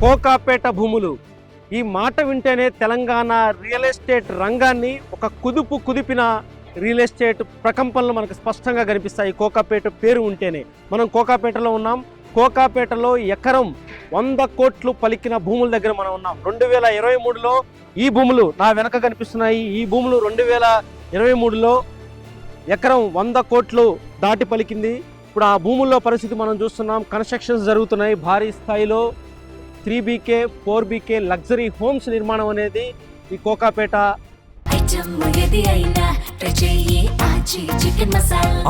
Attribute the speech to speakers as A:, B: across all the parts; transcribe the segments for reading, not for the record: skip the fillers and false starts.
A: కోకాపేట భూములు. ఈ మాట వింటేనే తెలంగాణ రియల్ ఎస్టేట్ రంగాన్ని ఒక కుదిపిన రియల్ ఎస్టేట్ ప్రకంపనలు మనకు స్పష్టంగా కనిపిస్తాయి. కోకాపేట పేరు ఉంటేనే. మనం కోకాపేటలో ఉన్నాం. కోకాపేటలో ఎకరం 100 కోట్లు పలికిన భూముల దగ్గర మనం ఉన్నాం. 2023లో ఈ భూములు నా వెనక కనిపిస్తున్నాయి. ఈ భూములు 2023లో ఎకరం 100 కోట్లు దాటి పలికింది. ఇప్పుడు ఆ భూముల్లో పరిస్థితి మనం చూస్తున్నాం. కన్స్ట్రక్షన్స్ జరుగుతున్నాయి భారీ స్థాయిలో. 3BK 4BK లగ్జరీ హోమ్స్ నిర్మాణం అనేది ఈ కోకాపేట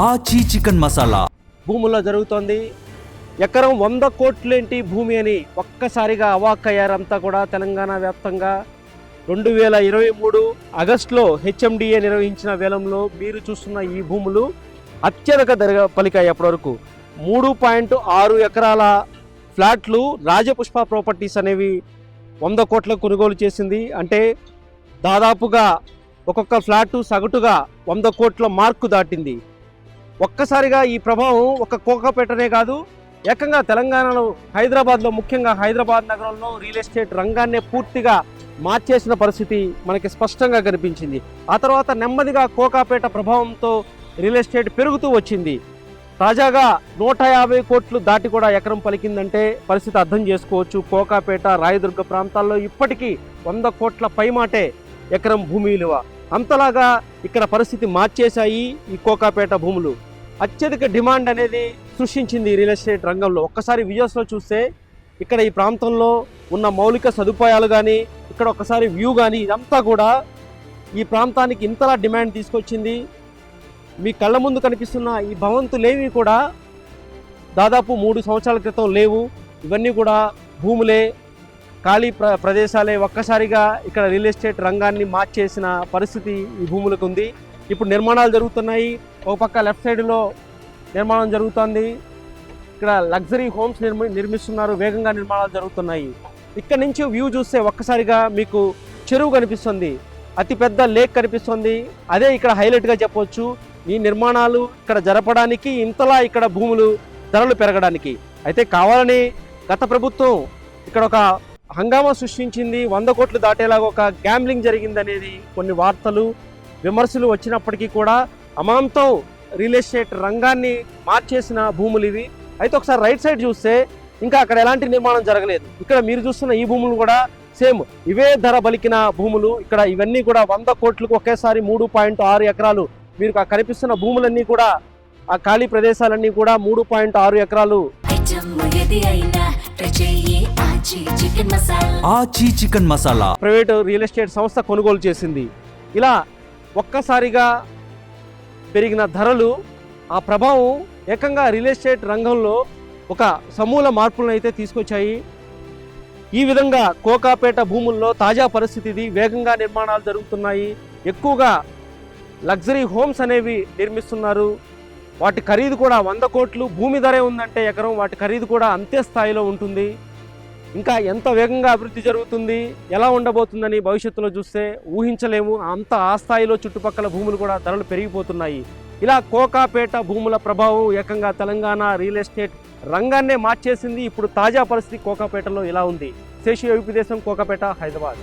B: ఆచి చికెన్ మసాలా
A: భూముల్లో జరుగుతోంది. ఎకరం 100 కోట్లేంటి భూమి అని ఒక్కసారిగా అవాక్కయ్యారంతా కూడా తెలంగాణ వ్యాప్తంగా. 2023 ఆగస్టులో HMDA నిర్వహించిన వేలంలో మీరు చూస్తున్న ఈ భూములు అత్యధిక ధర పలికాయి. అప్పటివరకు 3.6 ఎకరాల ఫ్లాట్లు రాజపుష్ప ప్రాపర్టీస్ అనేవి 100 కోట్లకు కొనుగోలు చేసింది. అంటే దాదాపుగా ఒక్కొక్క ఫ్లాటు సగటుగా 100 కోట్ల మార్కు దాటింది. ఒక్కసారిగా ఈ ప్రభావం ఒక కోకాపేటనే కాదు, ఏకంగా తెలంగాణలో హైదరాబాద్లో, ముఖ్యంగా హైదరాబాద్ నగరంలో రియల్ ఎస్టేట్ రంగాన్నే పూర్తిగా మార్చేసిన పరిస్థితి మనకి స్పష్టంగా కనిపించింది. ఆ తర్వాత నెమ్మదిగా కోకాపేట ప్రభావంతో రియల్ ఎస్టేట్ పెరుగుతూ వచ్చింది. తాజాగా 150 కోట్లు దాటి కూడా ఎకరం పలికిందంటే పరిస్థితి అర్థం చేసుకోవచ్చు. కోకాపేట, రాయదుర్గ ప్రాంతాల్లో ఇప్పటికీ 100 కోట్ల పైమాటే ఎకరం భూమి విలువ. అంతలాగా ఇక్కడ పరిస్థితి మార్చేశాయి ఈ కోకాపేట భూములు. అత్యధిక డిమాండ్ అనేది సృష్టించింది రియల్ ఎస్టేట్ రంగంలో. ఒక్కసారి విజువల్స్లో చూస్తే ఇక్కడ ఈ ప్రాంతంలో ఉన్న మౌలిక సదుపాయాలు కానీ, ఇక్కడ ఒకసారి వ్యూ కానీ, ఇదంతా కూడా ఈ ప్రాంతానికి ఇంతలా డిమాండ్ తీసుకొచ్చింది. మీ కళ్ళ ముందు కనిపిస్తున్న ఈ భవంతులేవి కూడా దాదాపు 3 సంవత్సరాల క్రితం లేవు. ఇవన్నీ కూడా భూములే, ఖాళీ ప్రదేశాలే. ఒక్కసారిగా ఇక్కడ రియల్ ఎస్టేట్ రంగాన్ని మార్చేసిన పరిస్థితి ఈ భూములకు ఉంది. ఇప్పుడు నిర్మాణాలు జరుగుతున్నాయి. ఒక పక్క లెఫ్ట్ సైడ్లో నిర్మాణం జరుగుతుంది. ఇక్కడ లగ్జరీ హోమ్స్ నిర్మిస్తున్నారు. వేగంగా నిర్మాణాలు జరుగుతున్నాయి. ఇక్కడ నుంచి వ్యూ చూస్తే ఒక్కసారిగా మీకు చెరువు కనిపిస్తుంది, అతిపెద్ద లేక్ కనిపిస్తుంది. అదే ఇక్కడ హైలైట్గా చెప్పవచ్చు. ఈ నిర్మాణాలు ఇక్కడ జరపడానికి, ఇంతలా ఇక్కడ భూములు ధరలు పెరగడానికి. అయితే కావాలని గత ప్రభుత్వం ఇక్కడ ఒక హంగామా సృష్టించింది. 100 కోట్లు దాటేలాగా ఒక గ్యాంబ్లింగ్ జరిగిందనేది కొన్ని వార్తలు, విమర్శలు వచ్చినప్పటికీ కూడా అమాంతం రియల్ ఎస్టేట్ రంగాన్ని మార్చేసిన భూములు ఇవి. అయితే ఒకసారి రైట్ సైడ్ చూస్తే ఇంకా అక్కడ ఎలాంటి నిర్మాణం జరగలేదు. ఇక్కడ మీరు చూస్తున్న ఈ భూములు కూడా సేమ్ ఇవే ధర బలికిన భూములు. ఇక్కడ ఇవన్నీ కూడా 100 కోట్లకు ఒకేసారి 3.6 ఎకరాలు. మీరు కనిపిస్తున్న భూములన్నీ కూడా, ఆ ఖాళీ ప్రదేశాలన్నీ కూడా 3.6 ఎకరాలు.
B: ఆచి chicken masala
A: private real estate సంస్థ కొనుగోలు చేసింది. ఇలా ఒక్కసారిగా పెరిగిన ధరలు, ఆ ప్రభావం ఏకంగా రియల్ ఎస్టేట్ రంగంలో ఒక సమూల మార్పులను అయితే తీసుకొచ్చాయి. ఈ విధంగా కోకాపేట భూముల్లో తాజా పరిస్థితి ఇది. వేగంగా నిర్మాణాలు జరుగుతున్నాయి. ఎక్కువగా లగ్జరీ హోమ్స్ అనేవి నిర్మిస్తున్నారు. వాటి ఖరీదు కూడా 100 కోట్లు. భూమి ధరే ఉందంటే ఎకరం, వాటి ఖరీదు కూడా అంతే స్థాయిలో ఉంటుంది. ఇంకా ఎంత వేగంగా అభివృద్ధి జరుగుతుంది, ఎలా ఉండబోతుందని భవిష్యత్తులో చూస్తే ఊహించలేము. అంత ఆ స్థాయిలో చుట్టుపక్కల భూములు కూడా ధరలు పెరిగిపోతున్నాయి. ఇలా కోకాపేట భూముల ప్రభావం ఏకంగా తెలంగాణ రియల్ ఎస్టేట్ రంగాన్నే మార్చేసింది. ఇప్పుడు తాజా పరిస్థితి కోకాపేటలో ఇలా ఉంది. శేషి యూపీ దేశం, కోకాపేట, హైదరాబాద్.